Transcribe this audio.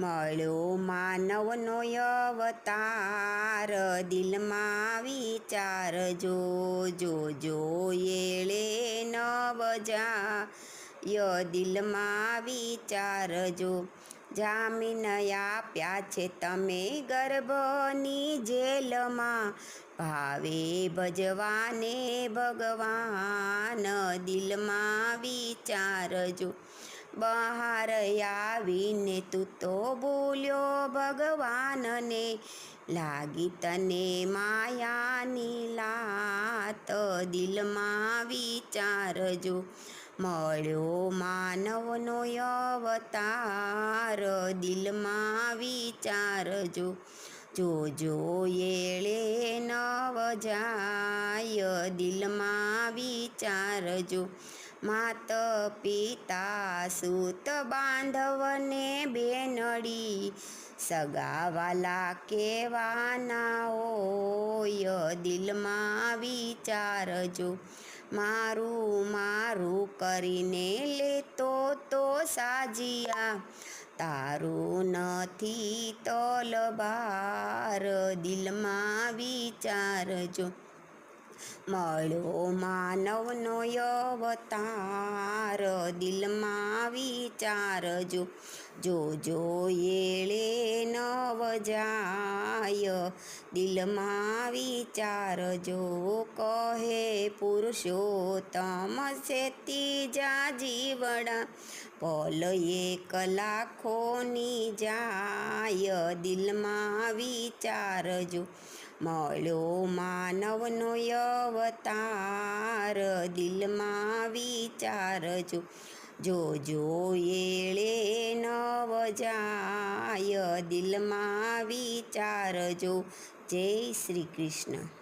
મળ્યો માનવનો અવતાર, દિલમાં વિચારજો, જોજો એળે નવ જાય, દિલમાં વિચારજો. જામીન આપ્યા છે તમે ગર્ભની જેલમાં, ભાવે ભજવાને ભગવાન, દિલમાં વિચારજો. બહાર આવીને તું તો ભૂલ્યો ભગવાનને, લાગી તને માયાની લાત, દિલમાં વિચારજો. મળ્યો માનવનો અવતાર, દિલમાં વિચારજો, જોજો એળે નવ જાય, દિલમાં વિચારજો. માત પિતા સૂત બાંધવને બેનડી, સગાવાલા કેવાના હોય, દિલમાં વિચારજો. મારું મારું કરીને લેતો તો સાજિયા, તારું નથી તલબાર, દિલમાં વિચારજો. મળ્યો માનવનો અવતાર, દિલમાં વિચારજો, જોજો એળે નવ જાય, દિલમાં વિચારજો. કહે પુરુષોત્તમ છે ત્રીજા જીવડા, પલ એક લાખોની જાય, દિલમાં વિચારજો. મળ્યો માનવનો અવતાર, દિલમાં વિચારજો, જોજો એળે નવ જાય, દિલમાં વિચારજો. જય શ્રી કૃષ્ણ.